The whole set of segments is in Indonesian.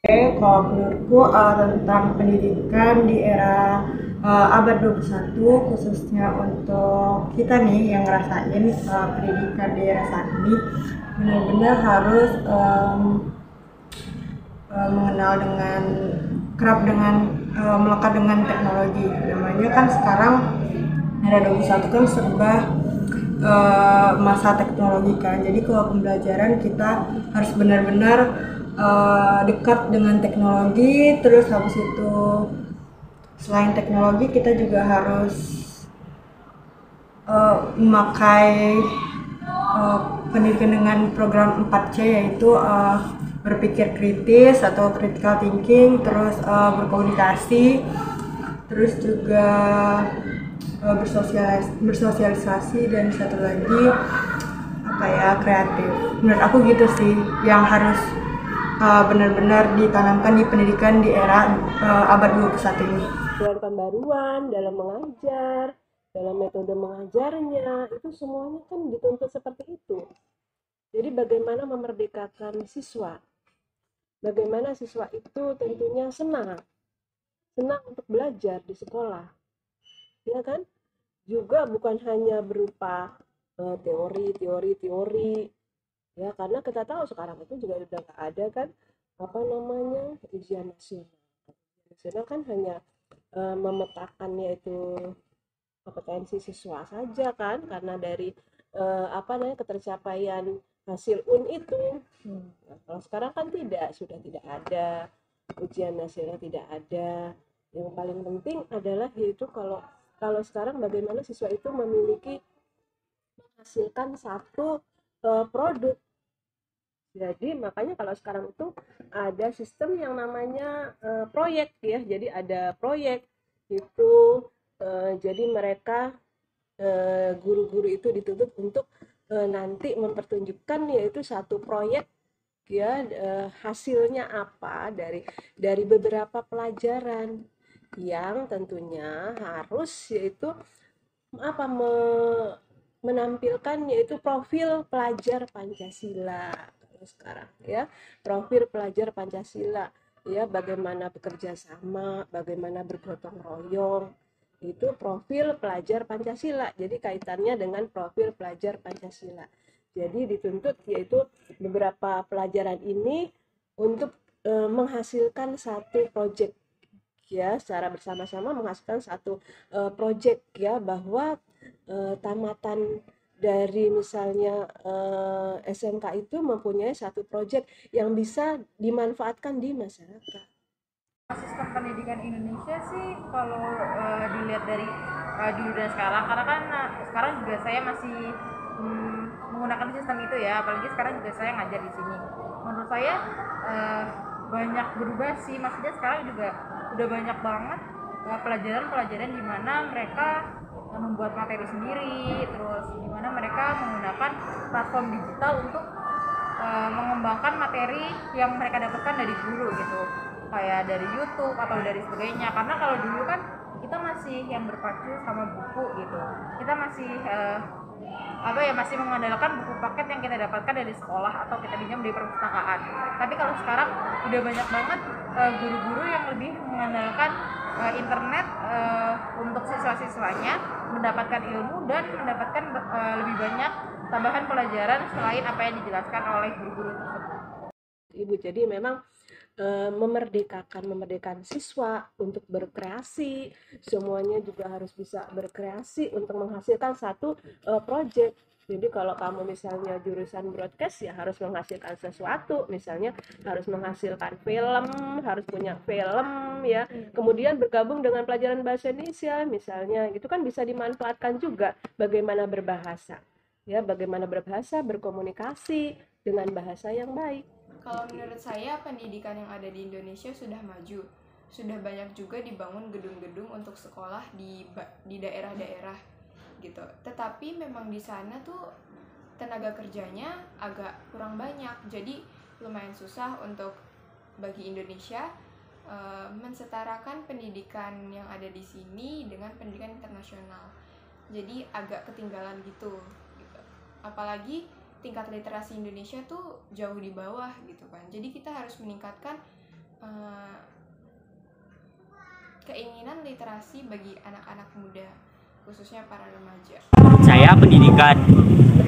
Kalau menurutku tentang pendidikan di era abad 21 khususnya untuk kita nih yang ngerasain pendidikan di era saat ini benar-benar harus mengenal dengan kerap dengan melekat dengan teknologi. Namanya kan sekarang era 21 kan serba masa teknologi kan. Jadi kalau pembelajaran kita harus benar-benar dekat dengan teknologi. Terus habis itu selain teknologi kita juga harus memakai pendidikan dengan program 4C, yaitu berpikir kritis atau critical thinking, terus berkomunikasi, terus juga bersosialisasi, dan satu lagi apa ya, kreatif. Menurut aku gitu sih yang harus benar-benar ditanamkan di pendidikan di era abad 21 ini. Pembaruan dalam mengajar, dalam metode mengajarnya, itu semuanya kan dituntut seperti itu. Jadi bagaimana memerdekakan siswa? Bagaimana siswa itu tentunya senang untuk belajar di sekolah, ya kan? Juga bukan hanya berupa teori, ya karena kita tahu sekarang itu juga udah nggak ada kan apa namanya ujian nasional. Nasional kan hanya memetakan yaitu kompetensi siswa saja kan karena dari apa namanya ketercapaian hasil itu. Nah, kalau sekarang kan tidak, sudah tidak ada ujian nasional, tidak ada. Yang paling penting adalah yaitu kalau kalau sekarang bagaimana siswa itu memiliki menghasilkan satu produk. Jadi makanya kalau sekarang itu ada sistem yang namanya proyek ya. Jadi ada proyek itu jadi mereka guru-guru itu dituntut untuk nanti mempertunjukkan yaitu satu proyek ya hasilnya apa dari beberapa pelajaran yang tentunya harus yaitu apa menampilkan yaitu profil pelajar Pancasila sekarang ya, profil pelajar Pancasila ya, bagaimana bekerja sama, bagaimana bergotong royong, itu profil pelajar Pancasila. Jadi kaitannya dengan profil pelajar Pancasila. Jadi dituntut yaitu beberapa pelajaran ini untuk menghasilkan satu proyek ya, secara bersama-sama menghasilkan satu proyek ya, bahwa tamatan dari misalnya SMK itu mempunyai satu proyek yang bisa dimanfaatkan di masyarakat. Sistem pendidikan Indonesia sih kalau dilihat dari dulu dan sekarang, karena kan sekarang juga saya masih menggunakan sistem itu ya, apalagi sekarang juga saya ngajar di sini. Menurut saya uh, banyak berubah sih, maksudnya sekarang juga udah banyak banget pelajaran-pelajaran di mana mereka membuat materi sendiri, terus di mana mereka menggunakan platform digital untuk mengembangkan materi yang mereka dapatkan dari guru gitu, kayak dari YouTube atau dari sebagainya. Karena kalau dulu kan kita masih yang berpacu sama buku gitu, kita masih apa ya, masih mengandalkan buku paket yang kita dapatkan dari sekolah atau kita pinjam dari perpustakaan. Tapi kalau sekarang udah banyak banget guru-guru yang lebih mengandalkan internet untuk siswa-siswanya mendapatkan ilmu dan mendapatkan lebih banyak tambahan pelajaran selain apa yang dijelaskan oleh guru-guru tersebut. Ibu, jadi memang memerdekakan siswa untuk berkreasi, semuanya juga harus bisa berkreasi untuk menghasilkan satu proyek. Jadi kalau kamu misalnya jurusan broadcast ya harus menghasilkan sesuatu, misalnya harus menghasilkan film, harus punya film ya. Kemudian bergabung dengan pelajaran bahasa Indonesia misalnya, itu kan bisa dimanfaatkan juga bagaimana berbahasa. Ya, bagaimana berbahasa, berkomunikasi dengan bahasa yang baik. Kalau menurut saya pendidikan yang ada di Indonesia sudah maju. Sudah banyak juga dibangun gedung-gedung untuk sekolah di daerah-daerah gitu. Tetapi memang di sana tuh tenaga kerjanya agak kurang banyak. Jadi lumayan susah untuk bagi Indonesia mensetarakan pendidikan yang ada di sini dengan pendidikan internasional. Jadi agak ketinggalan gitu. Apalagi tingkat literasi Indonesia tuh jauh di bawah gitu kan. Jadi kita harus meningkatkan keinginan literasi bagi anak-anak muda, khususnya para remaja. Saya pendidikan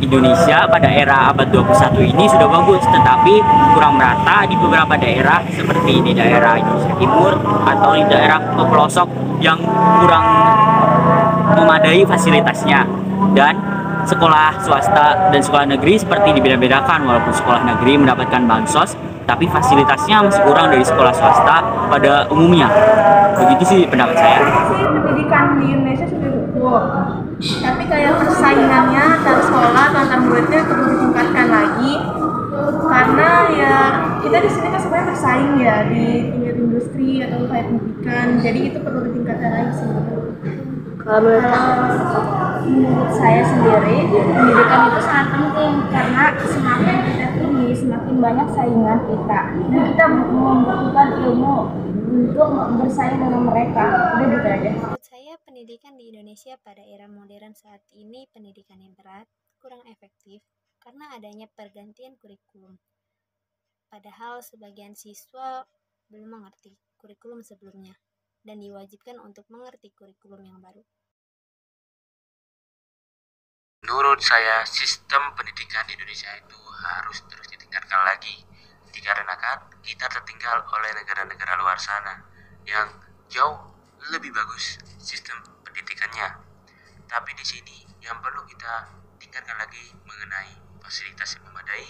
Indonesia pada era abad 21 ini sudah bagus, tetapi kurang merata di beberapa daerah seperti di daerah Indonesia Timur atau di daerah pelosok yang kurang memadai fasilitasnya. Dan sekolah swasta dan sekolah negeri seperti dibeda-bedakan, walaupun sekolah negeri mendapatkan bansos, tapi fasilitasnya masih kurang dari sekolah swasta pada umumnya. Begitu sih pendapat saya. Pendidikan di Indonesia sudah cukup, tapi kayak persaingannya antar sekolah atau antar muridnya perlu ditingkatkan lagi, karena ya kita di sini kan sebenarnya bersaing ya di tingkat industri atau kayak pendidikan, jadi itu perlu ditingkatkan lagi sebenarnya. Menurut saya sendiri, pendidikan itu sangat penting karena semakin kita tinggi, semakin banyak saingan kita. Dan kita membutuhkan ilmu untuk bersaing dengan mereka. Udah gitu aja. Menurut saya, pendidikan di Indonesia pada era modern saat ini pendidikan yang berat, kurang efektif karena adanya pergantian kurikulum. Padahal sebagian siswa belum mengerti kurikulum sebelumnya dan diwajibkan untuk mengerti kurikulum yang baru. Menurut saya, sistem pendidikan di Indonesia itu harus terus ditingkatkan lagi, dikarenakan kita tertinggal oleh negara-negara luar sana yang jauh lebih bagus sistem pendidikannya. Tapi di sini yang perlu kita tingkatkan lagi mengenai fasilitas yang memadai,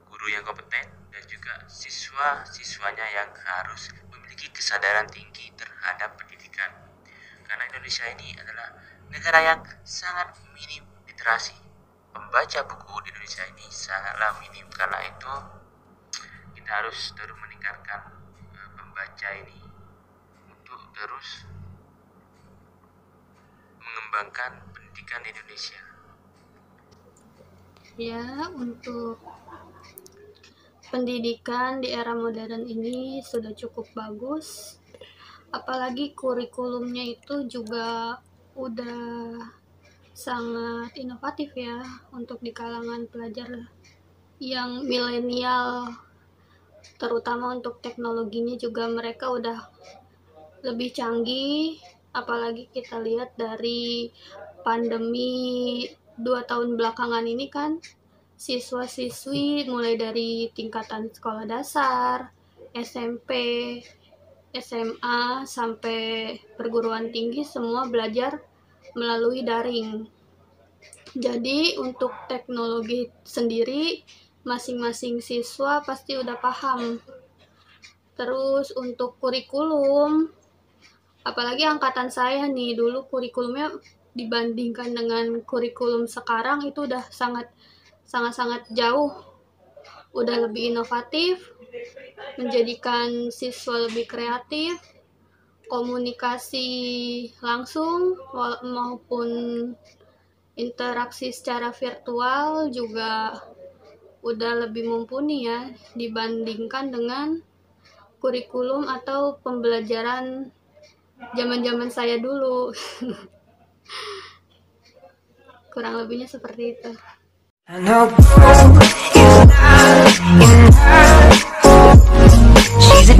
guru yang kompeten, dan juga siswa-siswanya yang harus memiliki kesadaran tinggi terhadap pendidikan. Karena Indonesia ini adalah negara yang sangat minim literasi. Pembaca buku di Indonesia ini sangatlah minim. Karena itu kita harus terus meningkatkan pembaca ini untuk terus mengembangkan pendidikan di Indonesia. Ya, untuk pendidikan di era modern ini sudah cukup bagus. Apalagi kurikulumnya itu juga udah sangat inovatif ya untuk di kalangan pelajar yang milenial, terutama untuk teknologinya juga mereka udah lebih canggih. Apalagi kita lihat dari pandemi 2 tahun belakangan ini kan, siswa-siswi mulai dari tingkatan sekolah dasar, SMP, SMA, sampai perguruan tinggi semua belajar melalui daring. Jadi untuk teknologi sendiri masing-masing siswa pasti udah paham. Terus untuk kurikulum, apalagi angkatan saya nih, dulu kurikulumnya dibandingkan dengan kurikulum sekarang itu udah sangat jauh, udah lebih inovatif, menjadikan siswa lebih kreatif, komunikasi langsung maupun interaksi secara virtual juga udah lebih mumpuni ya dibandingkan dengan kurikulum atau pembelajaran zaman-zaman saya dulu. Kurang lebihnya seperti itu. I know gold is not enough. She's a